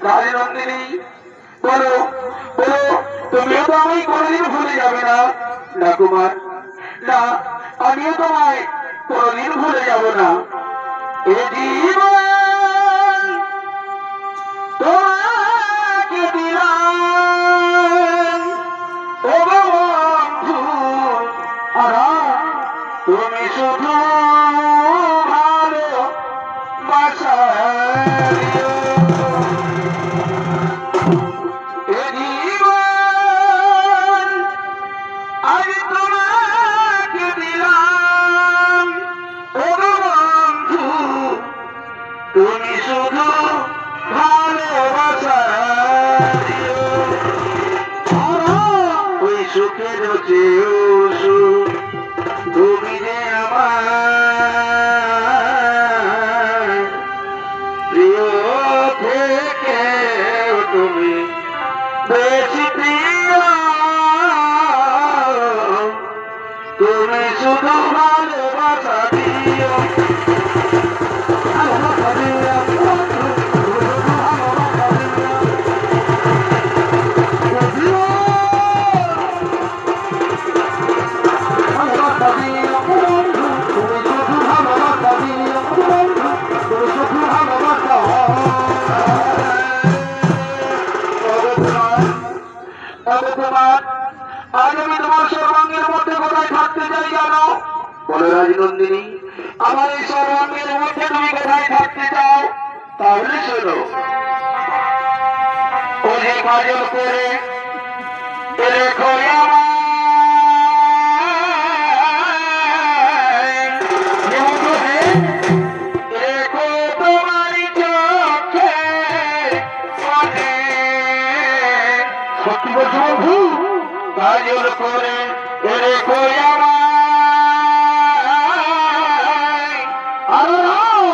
রাজনন্দিনী বলো বলো, তুমিও তো আমি কোনোদিন ভুলে যাবে না। না কুমার, না, আমিও তোমায় কোনোদিন ভুলে যাব না। এ জীবন তোমাকে দিলাম ও বন্ধু, আর তুমি শুধু ভালো বাসা তুমি শুধু ভালোবাসা ওই সুখের চেয়েও সুখ, তুমি যে আমার প্রিয় থেকে তুমি বেশি প্রিয়, তুমি শুধু ভালোবাসা দিও। আজ আমি তোমার সর্বাঙ্গের মধ্যে কোথায় থাকতে চাই জানো? বলো রাজনন্দিনী, আমার এই সর্বাঙ্গের মধ্যে তুমি কোথায় থাকতে চাও? তাহলে শোনো, ও যে কাজল করে রেখো কাজল করে রেখো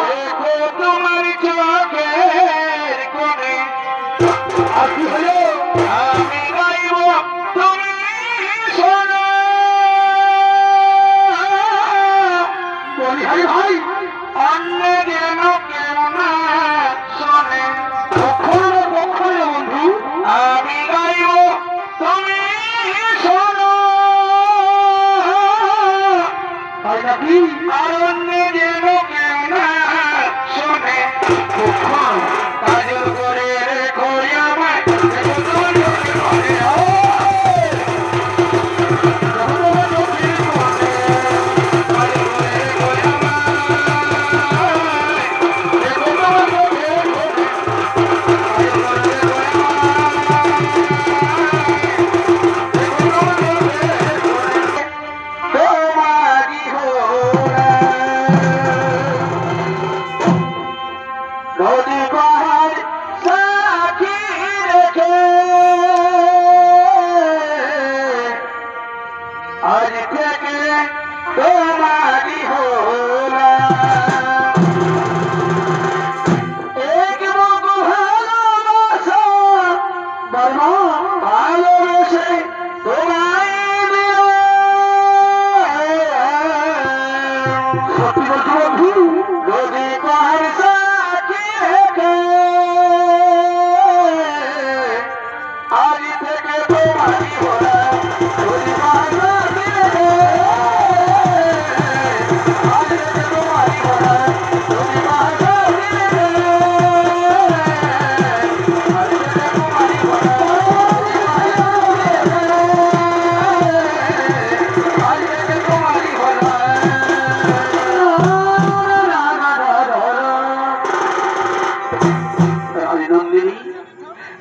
রেখো তোমার চোখের কোণে। আর কি হলো? আমি গাইব তুমি শোনো। বলি ভাই ভাই, অন্য যেন কেউ না শোনে। কখনো কখনো বন্ধু আমি গাইব তুমি শোনো। তাই নাকি? আর অন্য যেন কেউ না শোনে। কখন কাজল করে রেখো আমায় আজ থেকে তোমারই হলাম। এক বুক ভালোবাসা বর্মা ভালোবেসে তোমায় দিলাম। সত্যি বলছি বন্ধু, যদি কার সাথী রেখে আজ থেকে তোমারই হলাম।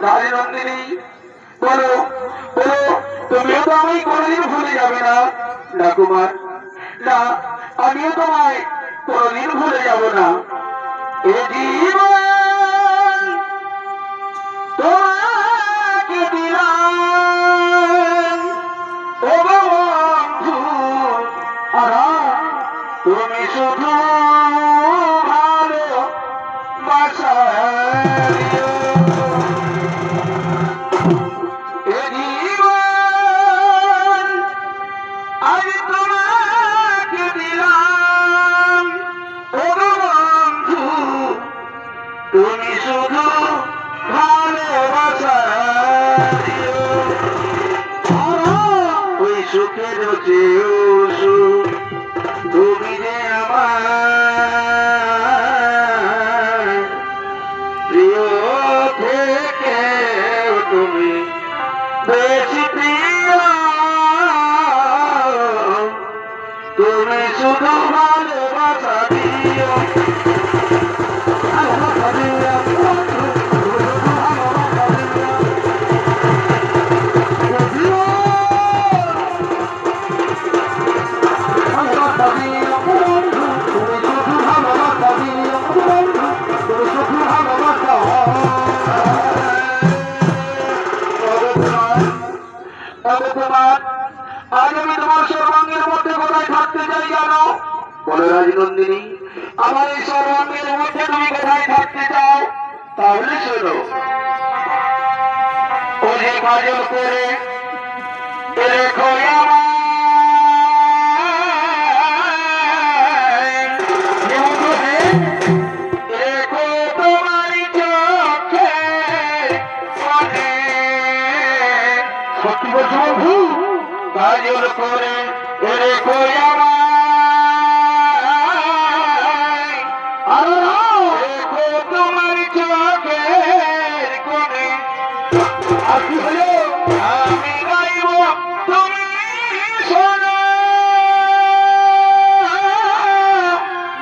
রাজনন্দিনী বলো বলো, তুমিও তো আমি কোনোদিন ভুলে যাবে না। না কুমার, না, আমিও তোমায় কোনোদিন ভুলে যাব না। এ জীবন তোমাকে দিলাম থেকে তুমি বেশি প্রিয়, তুমি শুধু ভালোবাসা দিও, ভালোবাসা দিও, বন্ধু, তুমি শুধু ভালোবাসা দিও, দিও, ভালোবাসা দিও, বন্ধু, তুমি শুধু ভালোবাসা দিও, বন্ধু, তুমি শুধু ভালোবাসা তোমার। আজ আমি তোমার সর্বাঙ্গের মধ্যে কোথায় থাকতে চাই জানো? বলো রাজনন্দিনী, আমার এই সর্বাঙ্গের মধ্যে তুমি কোথায় থাকতে চাও? তাহলে শোনো, ও যে কাজল করে রেখো রেখো তোমার চোখে, সত্যি বলছো বন্ধু? কাজল করে রেখো রেখো তোমার চোখের কোণে, আর কি হলো? আমি গাইব তুমি শোনো।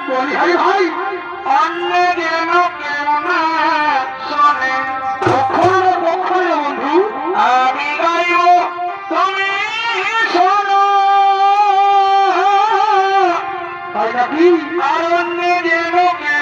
বলি ভাই ভাই, অন্য যেন কেউ না শোনে, কখনো কখনো বন্ধু আমি গাইব তুমি শোনো, তাই নাকি? আর অন্য যেন কেউ